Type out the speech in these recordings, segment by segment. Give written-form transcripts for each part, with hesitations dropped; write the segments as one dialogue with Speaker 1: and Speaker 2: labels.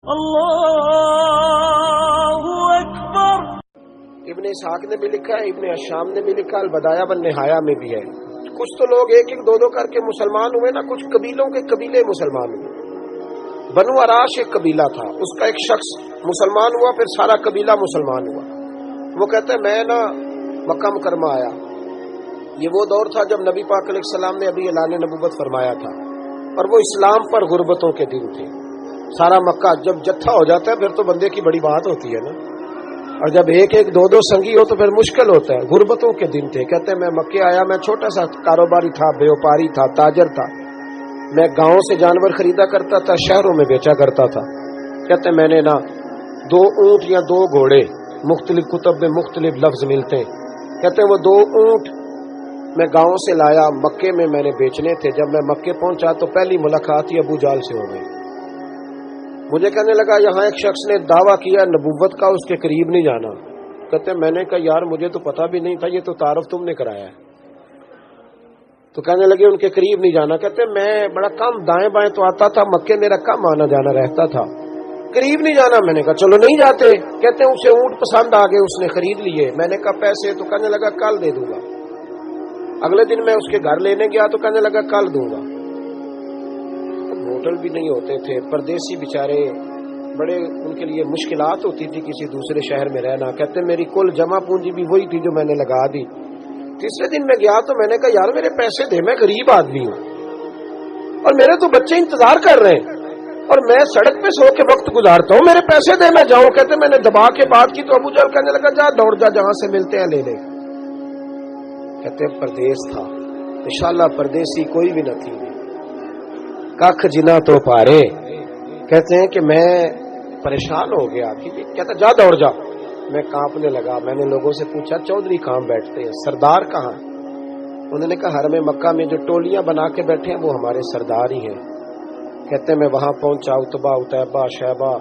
Speaker 1: اللہ اکبر۔
Speaker 2: ابن اسحاق نے بھی لکھا ہے، ابن اشام نے بھی لکھا، البدایہ والنہایہ میں بھی ہے۔ کچھ تو لوگ ایک ایک دو دو کر کے مسلمان ہوئے نا، کچھ قبیلوں کے قبیلے مسلمان ہوئے۔ بنو اراش ایک قبیلہ تھا، اس کا ایک شخص مسلمان ہوا، پھر سارا قبیلہ مسلمان ہوا۔ وہ کہتا ہے میں نا مکہ مکرمہ آیا، یہ وہ دور تھا جب نبی پاک علیہ السلام نے ابھی اعلان نبوت فرمایا تھا، اور وہ اسلام پر غربتوں کے دن تھے۔ سارا مکہ جب جتھا ہو جاتا ہے پھر تو بندے کی بڑی بات ہوتی ہے نا، اور جب ایک ایک دو دو سنگی ہو تو پھر مشکل ہوتا ہے۔ غربتوں کے دن تھے۔ کہتے ہیں میں مکے آیا، میں چھوٹا سا کاروباری تھا، بیوپاری تھا، تاجر تھا، میں گاؤں سے جانور خریدا کرتا تھا، شہروں میں بیچا کرتا تھا۔ کہتے ہیں میں نے نا 2 اونٹ یا 2 گھوڑے، مختلف کتب میں مختلف لفظ ملتے ہیں، کہتے ہیں وہ 2 اونٹ میں گاؤں سے لایا، مکے میں نے بیچنے تھے۔ جب میں مکے پہنچا تو پہلی ملاقات ہی ابو جہل سے ہو گئی۔ مجھے کہنے لگا یہاں ایک شخص نے دعویٰ کیا نبوت کا، اس کے قریب نہیں جانا۔ کہتے ہیں میں نے کہا یار مجھے تو پتہ بھی نہیں تھا، یہ تو تعارف تم نے کرایا ہے۔ تو کہنے لگے ان کے قریب نہیں جانا۔ کہتے ہیں میں بڑا کم دائیں بائیں تو آتا تھا، مکے میرا کم آنا جانا رہتا تھا، قریب نہیں جانا۔ میں نے کہا چلو نہیں جاتے۔ کہتے ہیں اسے اونٹ پسند آ گئے، اس نے خرید لیے۔ میں نے کہا پیسے؟ تو کہنے لگا کل دے دوں گا۔ اگلے دن میں اس کے گھر لینے گیا تو کہنے لگا کل دوں گا۔ ہوٹل بھی نہیں ہوتے تھے، پردیسی بیچارے، بڑے ان کے لیے مشکلات ہوتی تھی کسی دوسرے شہر میں رہنا۔ کہتے ہیں میری کل جمع پونجی بھی وہی تھی جو میں نے لگا دی۔ تیسرے دن میں گیا تو میں نے کہا یار میرے پیسے دے، میں غریب آدمی ہوں اور میرے تو بچے انتظار کر رہے ہیں اور میں سڑک پہ سو کے وقت گزارتا ہوں، میرے پیسے دے میں جاؤں۔ کہتے میں نے دبا کے بات کی تو ابو جہل کہنے لگا جا دوڑ جا، جہاں سے ملتے ہیں لے لے۔ کہتے ہیں پردیس تھا، انشاءاللہ پردیسی کوئی بھی نہ تھی، کخ جنا تو پارے۔ کہتے ہیں کہ میں پریشان ہو گیا، کہتا جا دوڑ جا۔ میں کانپنے لگا، میں نے لوگوں سے پوچھا چودھری کہاں بیٹھتے ہیں، سردار کہاں؟ انہوں نے کہا حرم مکہ میں جو ٹولیاں بنا کے بیٹھے ہیں وہ ہمارے سردار ہی ہیں۔ کہتے ہیں میں وہاں پہنچا، اتبا، اتیبہ، شیبہ،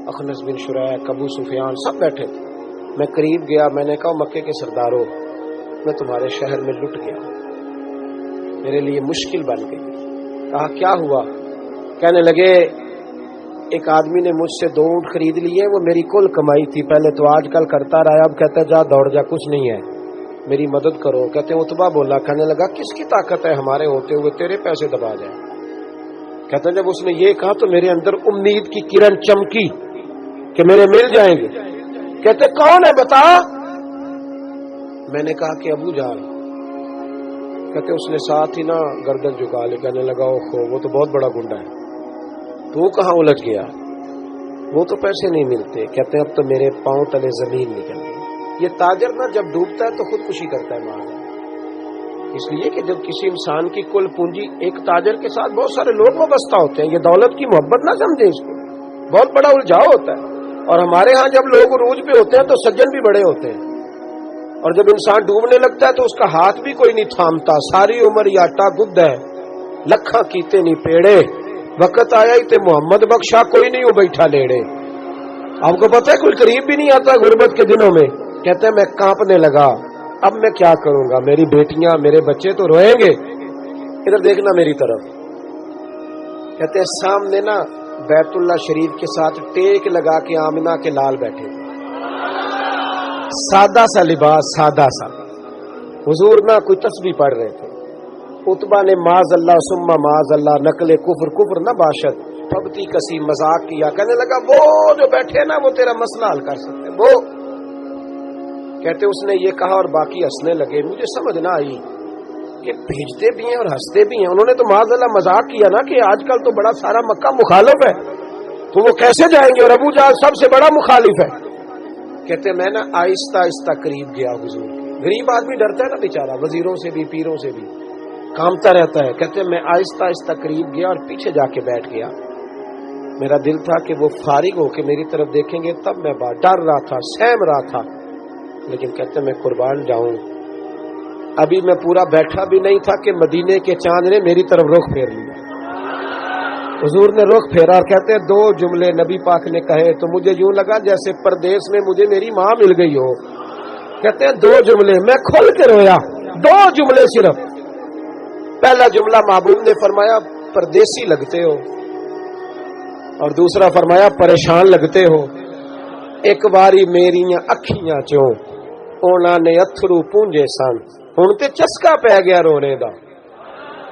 Speaker 2: اخنس بن شریح، ابو سفیان سب بیٹھے تھے۔ میں قریب گیا، میں نے کہا مکے کے سرداروں میں تمہارے شہر میں لٹ گیا، میرے لیے مشکل بن گئی۔ کہا کیا ہوا؟ کہنے لگے ایک آدمی نے مجھ سے 2 اونٹ خرید لیے، وہ میری کل کمائی تھی، پہلے تو آج کل کرتا رہا، اب کہتا جا دوڑ جا، کچھ نہیں ہے، میری مدد کرو۔ کہتے ہیں اتبا بولا، کہنے لگا کس کی طاقت ہے ہمارے ہوتے ہوئے تیرے پیسے دبا جائے؟ کہتے ہیں جب اس نے یہ کہا تو میرے اندر امید کی کرن چمکی کہ میرے مل جائیں گے۔ کہتے کون ہے بتا؟ میں نے کہا کہ ابو جہل۔ کہتے اس نے ساتھ ہی نا گردن جھکا لی، کہنے لگا اوہو وہ تو بہت بڑا گنڈا ہے، تو کہاں الجھ گیا؟ وہ تو پیسے نہیں ملتے۔ کہتے ہیں اب تو میرے پاؤں تلے زمین نکل گئی۔ یہ تاجر نا جب ڈوبتا ہے تو خودکشی کرتا ہے معاذ، اس لیے کہ جب کسی انسان کی کل پونجی، ایک تاجر کے ساتھ بہت سارے لوگ وابستہ ہوتے ہیں، یہ دولت کی محبت نہ سمجھے، اس کو بہت بڑا الجھاؤ ہوتا ہے۔ اور ہمارے ہاں جب لوگ عروج پہ ہوتے ہیں تو سجن بھی بڑے ہوتے ہیں، اور جب انسان ڈوبنے لگتا ہے تو اس کا ہاتھ بھی کوئی نہیں تھامتا۔ ساری عمر یاٹا گد ہے، لکھاں کیتے نہیں پیڑے، وقت آیا ہی تے محمد بخشا کوئی نہیں وہ بیٹھا لیڑے۔ آپ کو پتہ ہے کوئی قریب بھی نہیں آتا غربت کے دنوں میں۔ کہتے ہیں میں کانپنے لگا، اب میں کیا کروں گا، میری بیٹیاں میرے بچے تو روئیں گے۔ ادھر دیکھنا میری طرف۔ کہتے ہیں سامنے نا بیت اللہ شریف کے ساتھ ٹیک لگا کے آمنہ کے لال بیٹھے، سادہ سا لباس، سادہ سا، حضور نہ کوئی تسبیح پڑھ رہے تھے۔ اتبا نے معاذ اللہ ثم معاذ اللہ نقل کفر نہ باشد پبتی کسی مذاق کیا۔ کہنے لگا وہ جو بیٹھے نا وہ تیرا مسئلہ حل کر سکتے ہیں وہ۔ کہتے اس نے یہ کہا اور باقی ہنسنے لگے۔ مجھے سمجھ نہ آئی کہ بھیجتے بھی ہیں اور ہنستے بھی ہیں۔ انہوں نے تو معاذ اللہ مذاق کیا نا کہ آج کل تو بڑا سارا مکہ مخالف ہے، تو وہ کیسے جائیں گے، اور ابو جہل سب سے بڑا مخالف ہے۔ کہتے میں نا آہستہ آہستہ قریب گیا حضور۔ غریب آدمی ڈرتا ہے نا بیچارہ، وزیروں سے بھی پیروں سے بھی کامتا رہتا ہے۔ کہتے میں آہستہ آہستہ قریب گیا اور پیچھے جا کے بیٹھ گیا۔ میرا دل تھا کہ وہ فارغ ہو کے میری طرف دیکھیں گے، تب میں ڈر رہا تھا، سہم رہا تھا، لیکن کہتے میں قربان جاؤں ابھی میں پورا بیٹھا بھی نہیں تھا کہ مدینے کے چاند نے میری طرف رخ پھیر لیا۔ حضور نے رخ پھیرا اور کہتے ہیں 2 جملے نبی پاک نے کہے تو مجھے یوں لگا جیسے پردیس میں مجھے میری ماں مل گئی ہو۔ کہتے ہیں 2 جملے، میں کھل کے رویا، 2 جملے صرف۔ پہلا جملہ محبوب نے فرمایا پردیسی لگتے ہو، اور دوسرا فرمایا پریشان لگتے ہو، ایک باری میریاں اکھیاں چوں اونا نے اتھرو پونجے سن، ہن تے چسکا پی گیا رونے دا،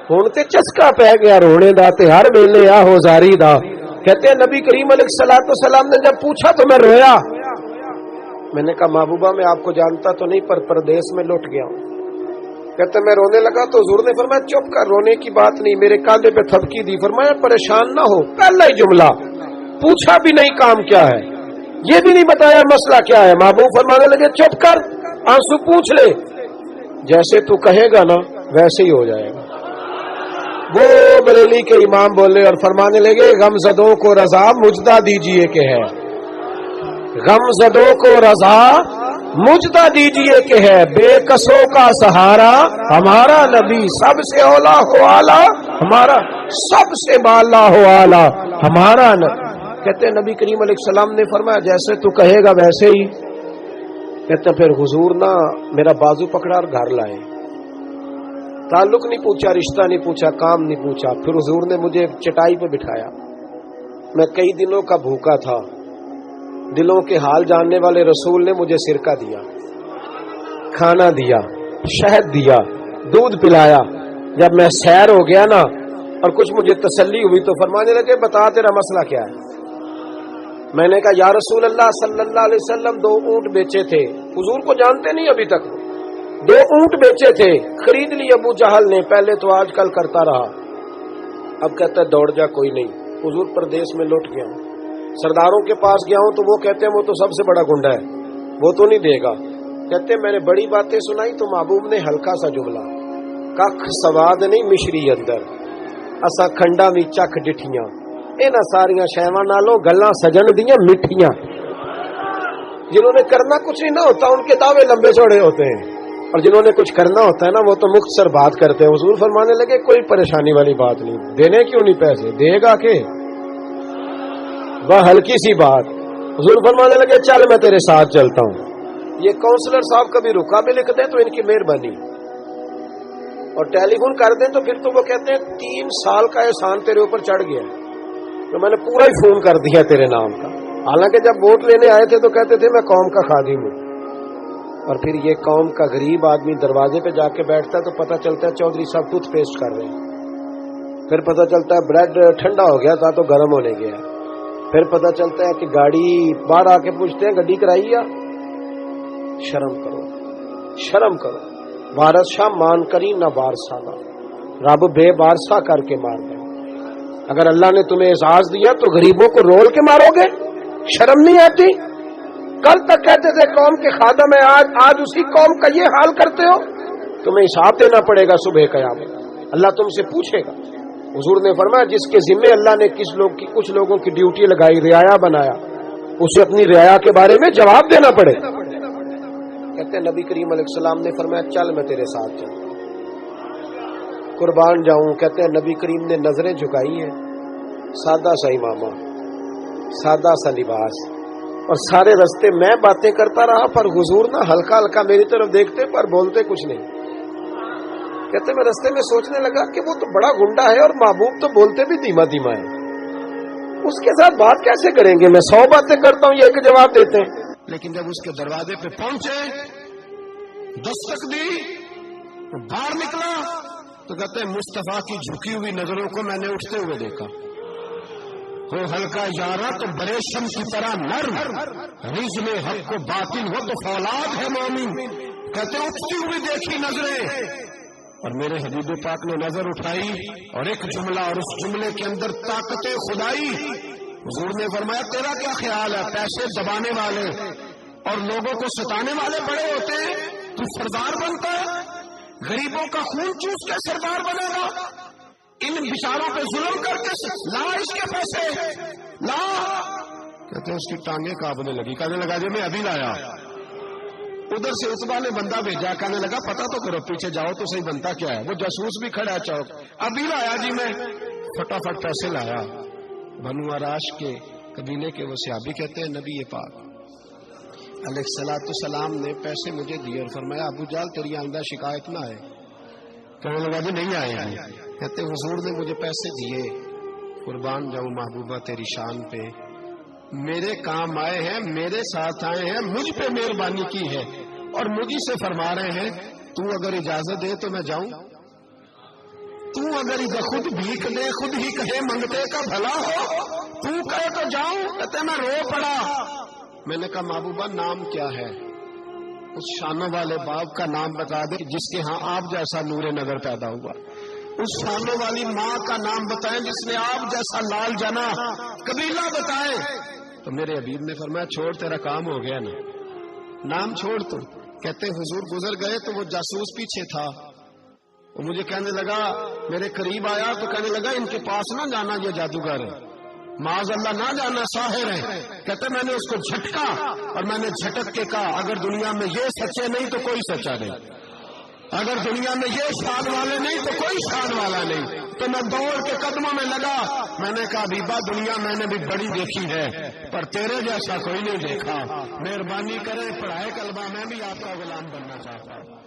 Speaker 2: ہن تے چسکا پی گیا رونے دا تے ہر ویلے آہو زاری دا۔ کہتے ہیں نبی کریم علیہ الصلوۃ والسلام نے جب پوچھا تو میں رویا، میں نے کہا محبوبہ میں آپ کو جانتا تو نہیں پر پردیس میں لوٹ گیا ہوں۔ کہتے میں رونے لگا تو حضور نے فرمایا چپ کر، رونے کی بات نہیں، میرے کاندھے پہ تھپکی دی، فرمایا پریشان نہ ہو، پہلا ہی جملہ پوچھا بھی نہیں کام کیا ہے، یہ بھی نہیں بتایا مسئلہ کیا ہے، محبوب فرمانے لگے چپ کر، آنسو پوچھ لے، جیسے تو کہے گا نا ویسے ہی ہو جائے گا۔ وہ بریلی کے امام بولے اور فرمانے لگے غم زدوں کو رضا مجدہ دیجئے کہ ہے، غم زدوں کو رضا مجدہ دیجئے کہ ہے، بے کسوں کا سہارا ہمارا نبی، سب سے اولا ہو آلہ ہمارا، سب سے بالا ہو آلہ ہمارا نبی۔ کہتے ہیں نبی کریم علیہ السلام نے فرمایا جیسے تو کہے گا ویسے ہی۔ کہتے ہیں پھر حضور نا میرا بازو پکڑا اور گھر لائے، تعلق نہیں پوچھا، رشتہ نہیں پوچھا، کام نہیں پوچھا، پھر حضور نے مجھے چٹائی پہ بٹھایا، میں کئی دنوں کا بھوکا تھا، دلوں کے حال جاننے والے رسول نے مجھے سرکہ دیا، کھانا دیا، شہد دیا، دودھ پلایا۔ جب میں سیر ہو گیا نا اور کچھ مجھے تسلی ہوئی تو فرمانے لگے بتا تیرا مسئلہ کیا ہے۔ میں نے کہا یا رسول اللہ صلی اللہ علیہ وسلم 2 اونٹ بیچے تھے، حضور کو جانتے نہیں ابھی تک، 2 اونٹ بیچے تھے، خرید لی ابو جہل نے، پہلے تو آج کل کرتا رہا، اب کہتا ہے دوڑ جا کوئی نہیں، حضور پردیس میں لوٹ گیا ہوں، سرداروں کے پاس گیا ہوں تو وہ کہتے ہیں وہ تو سب سے بڑا گنڈا ہے، وہ تو نہیں دے گا۔ کہتے ہیں میں نے بڑی باتیں سنائی تو محبوب نے ہلکا سا جملہ، کخ سواد نہیں مشری اندر، اسا کھنڈا بھی چکھ ڈٹھیاں، انہاں ساریاں شیواں نالوں گلاں سجن دیاں مٹھیاں۔ جنہوں نے کرنا کچھ نہیں نہ ہوتا ان کے دعوے لمبے چوڑے ہوتے ہیں، اور جنہوں نے کچھ کرنا ہوتا ہے نا وہ تو مختصر بات کرتے ہیں۔ حضور فرمانے لگے کوئی پریشانی والی بات نہیں، دینے کیوں نہیں پیسے، دے گا کہ وہ ہلکی سی بات۔ حضور فرمانے لگے چل میں تیرے ساتھ چلتا ہوں۔ یہ کونسلر صاحب کبھی رکا بھی لکھ دیں تو ان کی مہربانی، اور ٹیلی فون کر دیں تو پھر تو وہ کہتے ہیں 3 سال کا احسان تیرے اوپر چڑھ گیا، تو میں نے پورا ہی فون کر دیا تیرے نام کا۔ حالانکہ جب ووٹ لینے آئے تھے تو کہتے تھے میں قوم کا خادم ہوں، اور پھر یہ قوم کا غریب آدمی دروازے پہ جا کے بیٹھتا ہے تو پتہ چلتا ہے چودھری صاحب ٹوتھ پیسٹ کر رہے ہیں، پھر پتہ چلتا ہے بریڈ ٹھنڈا ہو گیا تھا تو گرم ہونے گیا، پھر پتہ چلتا ہے کہ گاڑی باہر آ کے پوچھتے ہیں گڈی کرائی ہے۔ شرم کرو، شرم کرو، وارث شاہ مان کری نہ وارثہ کا، رب بے وارثہ کر کے مار دے۔ اگر اللہ نے تمہیں اعزاز دیا تو غریبوں کو رول کے مارو گے؟ شرم نہیں آتی؟ کل تک کہتے تھے قوم کے خادم ہے، آج اسی قوم کا یہ حال کرتے ہو، تمہیں حساب دینا پڑے گا صبح قیامت، اللہ تم سے پوچھے گا۔ حضور نے فرمایا جس کے ذمے اللہ نے کچھ لوگوں کی ڈیوٹی لگائی، رعایا بنایا، اسے اپنی رعایا کے بارے میں جواب دینا پڑے۔ کہتے ہیں نبی کریم علیہ السلام نے فرمایا چل میں تیرے ساتھ چلتا ہوں، قربان جاؤں۔ کہتے ہیں نبی کریم نے نظریں جھکائی ہیں، سادہ سا امامہ، سادہ سا لباس، اور سارے رستے میں باتیں کرتا رہا، پر حضور نا ہلکا ہلکا میری طرف دیکھتے پر بولتے کچھ نہیں۔ کہتے میں رستے میں سوچنے لگا کہ وہ تو بڑا گنڈا ہے اور محبوب تو بولتے بھی دھیما دھیما ہے، اس کے ساتھ بات کیسے کریں گے؟ میں 100 باتیں کرتا ہوں، یہ ایک جواب دیتے ہیں۔ لیکن جب اس کے دروازے پہ پہنچے، دستک دی، باہر نکلا تو کہتے ہیں مصطفیٰ کی جھکی ہوئی نظروں کو میں نے اٹھتے ہوئے دیکھا، ہو ہلکا یارا تو بریشم کی طرح نرم، رزم حق کو باطل ہو تو فولاد ہے مومن۔ کہتے اٹھتی ہوئی دیکھی نظریں، اور میرے حبیب پاک نے نظر اٹھائی اور ایک جملہ، اور اس جملے کے اندر طاقت خدائی۔ حضور نے فرمایا تیرا کیا خیال ہے، پیسے دبانے والے اور لوگوں کو ستانے والے بڑے ہوتے ہیں، تو سردار بنتا ہے، غریبوں کا خون چوس کے سردار بنے گا، ان بیچاروں پہ ظلم کر کے لا اس کے پیسے لا۔ کہتے اس کی ٹانگیں کانپنے لگی، کہنے لگا جی میں ابھی لایا۔ ادھر سے عتبہ نے بندہ بھیجا، کہنے لگا پتا تو کرو، پیچھے جاؤ تو صحیح بنتا کیا ہے۔ وہ جاسوس بھی کھڑا ہے چوک، ابھی لایا جی میں، فٹافٹ پیسے لایا۔ بنو عراش کے قبیلے کے وہ صحابی کہتے ہیں نبی پاک علیہ الصلوۃ والسلام نے پیسے مجھے دیے اور فرمایا ابو جہل تیری آئندہ شکایت نہ آئے۔ کہنے لگا جی نہیں آئے ہیں۔ کہتے حضور نے مجھے پیسے دیے، قربان جاؤں محبوبہ تیری شان پہ، میرے کام آئے ہیں، میرے ساتھ آئے ہیں، مجھ پہ مہربانی کی ہے اور مجھ سے فرما رہے ہیں تو اگر اجازت دے تو میں جاؤں، تو اگر خود بھیک دے، خود ہی کہے منگتے کا بھلا ہو، تو کہے تو جاؤں، کہتے میں رو پڑا۔ میں نے کہا محبوبہ نام کیا ہے؟ اس شانوں والے باپ کا نام بتا دے جس کے ہاں آپ جیسا نور نظر پیدا ہوا، اس شانوں والی ماں کا نام بتائیں جس نے آپ جیسا لال جنا، قبیلہ بتائیں۔ تو میرے حبیب نے فرمایا چھوڑ، تیرا کام ہو گیا نا، نام چھوڑ۔ تو کہتے حضور گزر گئے تو وہ جاسوس پیچھے تھا، وہ مجھے کہنے لگا، میرے قریب آیا تو کہنے لگا ان کے پاس نہ جانا، یہ جادوگر ہے، معاذ اللہ نہ جانا، ساحر ہے۔ کہتے میں نے اس کو جھٹکا اور میں نے جھٹک کے کہا اگر دنیا میں یہ سچے نہیں تو کوئی سچا نہیں، اگر دنیا میں یہ شان والے نہیں تو کوئی شان والا نہیں۔ تو میں دوڑ کے قدموں میں لگا، میں نے کہا حبیبہ دنیا میں نے بھی بڑی دیکھی ہے پر تیرے جیسا کوئی نہیں دیکھا، مہربانی کرے پڑھائے کلمہ، میں بھی آپ کا غلام بننا چاہتا ہوں۔